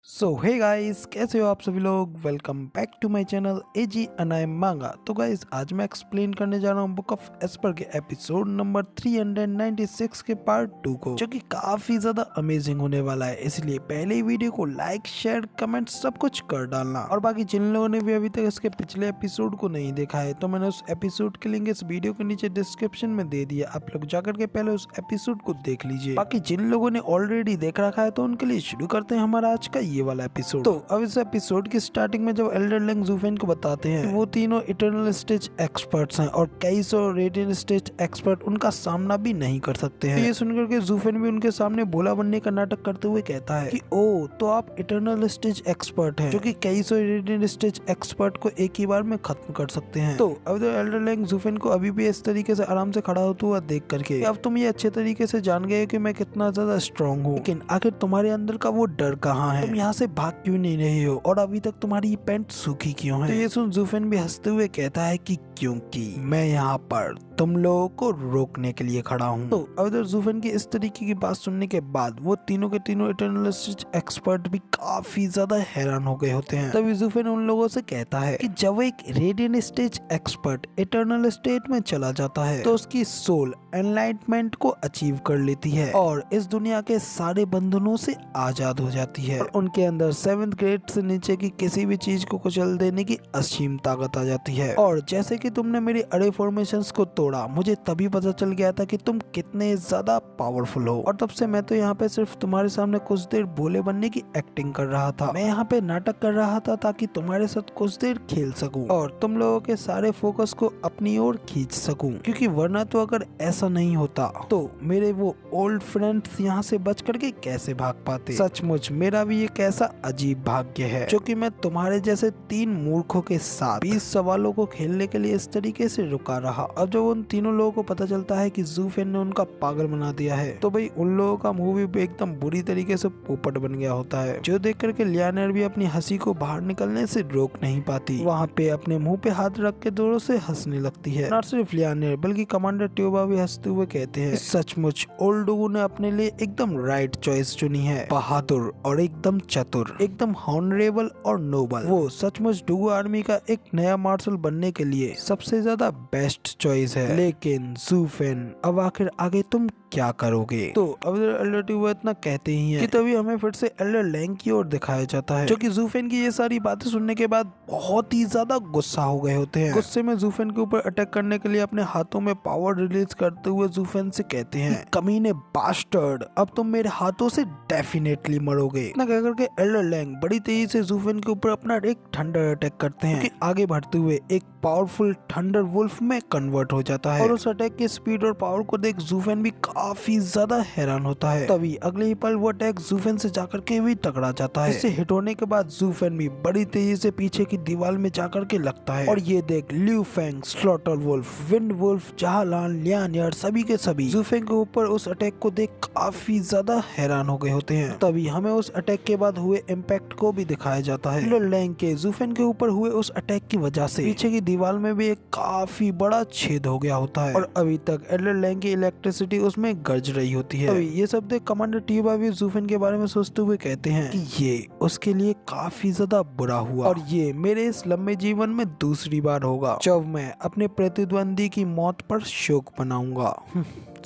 सो hey guys, कैसे हो आप सभी लोग। Welcome back to my channel एजी अनाय मांगा। तो गाइस, आज मैं एक्सप्लेन करने जा रहा हूँ बुक ऑफ एस्पर के एपिसोड नंबर 396 के पार्ट 2 को, जो कि काफी ज्यादा अमेजिंग होने वाला है। इसलिए पहले ही वीडियो को लाइक, शेयर, कमेंट सब कुछ कर डालना। और बाकी जिन लोगों ने भी अभी तक इसके पिछले एपिसोड को नहीं देखा है, तो मैंने उस एपिसोड के लिंक इस वीडियो के नीचे डिस्क्रिप्शन में दे दिया। आप लोग जाकर के पहले उस एपिसोड को देख लीजिए। बाकी जिन लोगों ने ऑलरेडी देख रखा है, तो उनके लिए शुरू करते हैं हमारा आज का ये वाला एपिसोड। तो अब इस एपिसोड की स्टार्टिंग में जब एल्डर लेंग ज़ूफेन को बताते हैं कि वो तीनों इटर्नल स्टेज एक्सपर्ट्स हैं और कई सौ रेडियंट स्टेज एक्सपर्ट उनका सामना भी नहीं कर सकते हैं। तो ये सुनकर के ज़ूफेन भी उनके सामने भोला बनने का नाटक करते हुए कहता है कि ओ, तो आप इटर्नल स्टेज एक्सपर्ट हैं, जो कि कई सौ रेडियंट स्टेज एक्सपर्ट को एक ही बार में खत्म कर सकते हैं। तो अब एल्डर लेंग ज़ूफेन को अभी भी इस तरीके से आराम से खड़ा होता हुआ देख करके, अब तुम ये अच्छे तरीके से जान गए कि मैं कितना ज्यादा स्ट्रॉन्ग हूँ, लेकिन आखिर तुम्हारे अंदर का वो डर कहाँ है? तुम यहाँ से भाग क्यों नहीं रहे हो और अभी तक तुम्हारी ये पैंट सूखी क्यों है? तो ये सुन ज़ूफेन भी हंसते हुए कहता है कि क्योंकि मैं यहाँ पर तुम लोगों को रोकने के लिए खड़ा हूँ। तो अब इधर ज़ूफेन की इस तरीके की बात सुनने के बाद वो तीनों के तीनों इटर्नल स्टेज एक्सपर्ट भी काफी ज्यादा हैरान हो गए होते हैं। तभी ज़ूफेन उन लोगों से कहता है कि जब एक radiant stage expert eternal state में चला जाता है, तो उसकी सोल एनलाइटमेंट को अचीव कर लेती है और इस दुनिया के सारे बंधनों से आजाद हो जाती है और उनके अंदर 7th ग्रेड से नीचे की किसी भी चीज को कुचल देने की असीम ताकत आ जाती है। और जैसे कि तुमने मेरी अरे फॉर्मेशंस को तोड़ा, मुझे तभी पता चल गया था कि तुम कितने ज्यादा पावरफुल हो, और तब से मैं तो यहाँ पे सिर्फ तुम्हारे सामने कुछ देर भोले बनने की एक्टिंग कर रहा था। मैं यहाँ पे नाटक कर रहा था ताकि तुम्हारे साथ कुछ देर खेल सकूं और तुम लोगों के सारे फोकस को अपनी ओर खींच सकूं, क्योंकि वरना तो अगर ऐसा नहीं होता तो मेरे वो ओल्ड फ्रेंड्स यहाँ से बच करके कैसे भाग पाते। सचमुच मेरा भी एक ऐसा अजीब भाग्य है, जो कि मैं तुम्हारे जैसे 3 मूर्खों के साथ 20 सवालों को खेलने के लिए इस तरीके से रुका रहा। अब जब उन तीनों लोगों को पता चलता है कि ज़ूफेन ने उनका पागल बना दिया है, तो भाई उन लोगों का मुंह भी एकदम बुरी तरीके से पोपट बन गया होता है, जो देख करके लियानर भी अपनी हंसी को बाहर निकलने से रोक नहीं पाती। वहाँ पे अपने मुंह पे हाथ रख के जोरों से हंसने लगती है। न सिर्फ लियानर बल्कि कमांडर ट्यूबा भी हंसते हुए कहते हैं, सचमुच ओल्ड डोगो ने अपने लिए एकदम राइट चॉइस चुनी है। बहादुर और एकदम चतुर, एकदम हॉनरेबल और नोबल। वो सचमुच डोगो आर्मी का एक नया मार्शल बनने के लिए सबसे ज्यादा बेस्ट चॉइस है। लेकिन ज़ूफेन, अब आखिर आगे तुम क्या करोगे? तो अब एल्डर ट्यूबा इतना कहते ही हैं कि तभी हमें फिर से एल्डर लेंग की ओर दिखाया जाता है, जो कि ज़ूफेन की ये सारी बातें सुनने के बाद बहुत ही ज्यादा गुस्सा हो गए होते हैं। गुस्से में ज़ूफेन के ऊपर अटैक करने के लिए अपने हाथों में पावर रिलीज करते हुए ज़ूफेन से कहते हैं, कमीने बास्टर्ड, अब तुम मेरे हाथों से डेफिनेटली मरोगे। इतना कह करके एल्डर लेंग बड़ी तेजी से ज़ूफेन के ऊपर अपना एक थंडर अटैक करते हैं, कि आगे बढ़ते हुए एक पावरफुल थंडर वुल्फ में कन्वर्ट हो जाता है। और उस अटैक की स्पीड और पावर को देख ज़ूफेन भी काफी ज्यादा हैरान होता है। तभी अगले ही पल वो अटैक ज़ूफेन से जाकर के भी टकरा जाता है। इससे हिट होने के बाद ज़ूफेन भी बड़ी तेजी से पीछे की दीवार में जाकर के लगता है, और ये देख Liu Feng, slaughter wolf, wind wolf, जहालान, लियानियर सभी के सभी ज़ूफेन के ऊपर उस अटैक को देख काफी ज्यादा हैरान हो गए होते हैं। तभी हमें उस अटैक के बाद हुए इम्पैक्ट को भी दिखाया जाता है। एल्डर लेंग के ज़ूफेन के ऊपर हुए उस अटैक की वजह से पीछे की दीवार में भी एक काफी बड़ा छेद हो गया होता है, और अभी तक एल्डर लेंग की इलेक्ट्रिसिटी उसमें गरज रही होती है। अभी ये सब देख कमांडर ट्यूबा भी ज़ूफेन के बारे में सोचते हुए कहते हैं कि ये उसके लिए काफी ज्यादा बुरा हुआ, और ये मेरे इस लंबे जीवन में दूसरी बार होगा जब मैं अपने प्रतिद्वंदी की मौत पर शोक मनाऊंगा।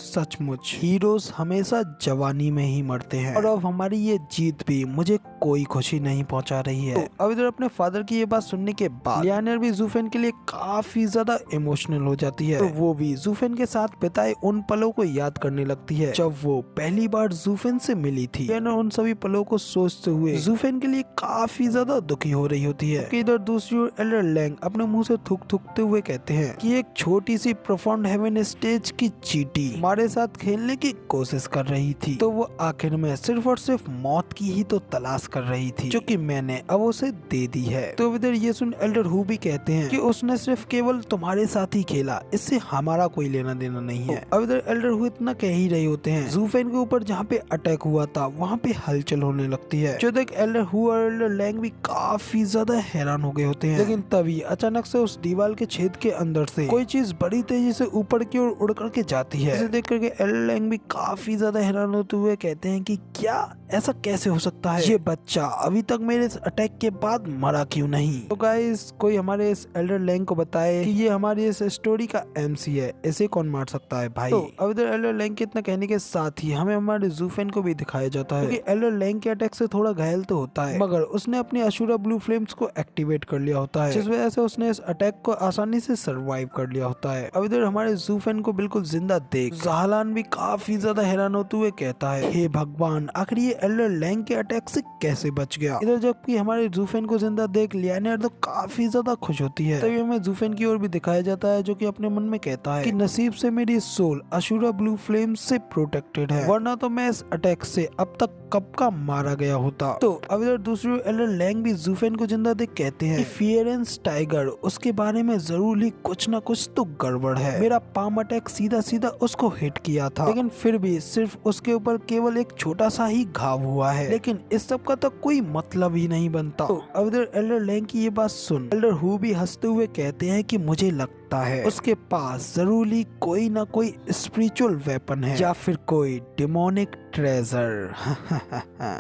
सचमुच हीरोज हमेशा जवानी में ही मरते हैं, और अब हमारी ये जीत भी मुझे कोई खुशी नहीं पहुंचा रही है। तो अब इधर अपने फादर की ये बात सुनने के बाद लियानर भी ज़ूफेन के लिए काफी ज्यादा इमोशनल हो जाती है। तो वो भी ज़ूफेन के साथ बिताए उन पलों को याद करने लगती है जब वो पहली बार ज़ूफेन से मिली थी। लियानर उन सभी पलों को सोचते हुए ज़ूफेन के लिए काफी ज्यादा दुखी हो रही होती है। इधर दूसरी ओर एल्डर लेंग अपने मुंह से थूकते हुए कहते हैं कि एक छोटी सी प्रोफाउंड हेवन स्टेज की चींटी हमारे साथ खेलने की कोशिश कर रही थी, तो वो आखिर में सिर्फ और सिर्फ मौत की ही तो तलाश कर रही थी, जो कि मैंने अब उसे दे दी है। तो इधर ये सुन एल्डर हु भी कहते हैं कि उसने सिर्फ केवल तुम्हारे साथ ही खेला, इससे हमारा कोई लेना देना नहीं है। अब इधर एल्डर हु इतना कह ही रहे होते हैं, ज़ूफेन के ऊपर जहाँ पे अटैक हुआ था वहाँ पे हलचल होने लगती है, जो देख एल्डर हु और एल्डर लेंग भी काफी ज्यादा हैरान हो गए होते हैं। लेकिन तभी अचानक से उस दीवार के छेद के अंदर से कोई चीज बड़ी तेजी से ऊपर की ओर उड़ करके जाती है। देख करके एल्डर लैंग भी काफी ज्यादा हैरान होते हुए कहते हैं कि क्या ऐसा कैसे हो सकता है, ये बच्चा अभी तक मेरे इस अटैक के बाद मरा क्यों नहीं। तो गाइस कोई हमारे इस एल्डर लैंग को बताए कि ये हमारी इस स्टोरी का MC है, इसे कौन मार सकता है भाई। तो अब इधर एल्डर लैंग के इतना कहने के साथ ही हमें हमारे ज़ूफेन को भी दिखाया जाता है, क्योंकि एल्डर लैंग के अटैक से थोड़ा घायल तो होता है, मगर उसने अपनी अशूरा ब्लू फ्लेम्स को एक्टिवेट कर लिया होता है, जिस वजह से उसने इस अटैक को आसानी से सर्वाइव कर लिया होता है। अब इधर हमारे ज़ूफेन को बिल्कुल जिंदा देख ज़हलान भी काफी ज्यादा हैरान होते हुए कहता है, हे भगवान आखिर ये एल्डर लैंग के अटैक से कैसे बच गया। इधर जबकि हमारे ज़ूफेन को जिंदा देख लियाना तो काफी ज्यादा खुश होती है। तभी हमें ज़ूफेन की ओर भी दिखाया जाता है, जो कि अपने मन में कहता है कि नसीब से मेरी सोल अशूरा ब्लू फ्लेम से प्रोटेक्टेड है, वरना तो मैं इस अटैक से अब तक कब का मारा गया होता। तो अब इधर दूसरी एल्डर लैंग भी ज़ूफेन को जिंदा देख कहते हैं कि फियरेंस टाइगर उसके बारे में जरूर ही कुछ न कुछ तो गड़बड़ है। मेरा पाम अटैक सीधा सीधा उसको हिट किया था, लेकिन फिर भी सिर्फ उसके ऊपर केवल एक छोटा सा ही घाव हुआ है, लेकिन इस सब का तो कोई मतलब ही नहीं बनता। तो अब इधर एल्डर लैंग की ये बात सुन एल्डर हु भी हंसते हुए कहते हैं कि मुझे लगता है उसके पास जरूर ही कोई ना कोई स्पिरिचुअल वेपन है या फिर कोई डिमोनिक ट्रेजर।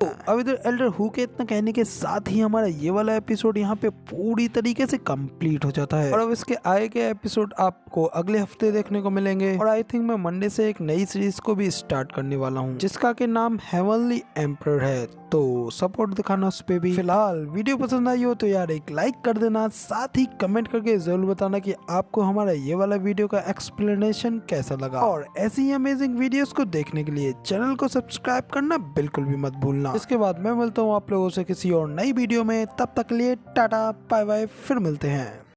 तो अब इधर एल्डर हु के इतना कहने के साथ ही हमारा ये वाला एपिसोड यहाँ पे पूरी तरीके से कंप्लीट हो जाता है, और अब इसके आए के एपिसोड आपको अगले हफ्ते देखने को मिलेंगे। और आई थिंक मैं मंडे से एक नई सीरीज को भी स्टार्ट करने वाला हूँ, जिसका के नाम हेवनली एम्परर है, तो सपोर्ट दिखाना उस पे भी। फिलहाल वीडियो पसंद आई हो तो यार एक लाइक कर देना, साथ ही कमेंट करके जरूर बताना कि आपको हमारा ये वाला वीडियो का एक्सप्लेनेशन कैसा लगा। और ऐसी ही अमेजिंग वीडियोस को देखने के लिए चैनल को सब्सक्राइब करना बिल्कुल भी मत भूलना। इसके बाद मैं मिलता हूँ आप लोगों से किसी और नई वीडियो में, तब तक के लिए टाटा बाय बाय, फिर मिलते हैं।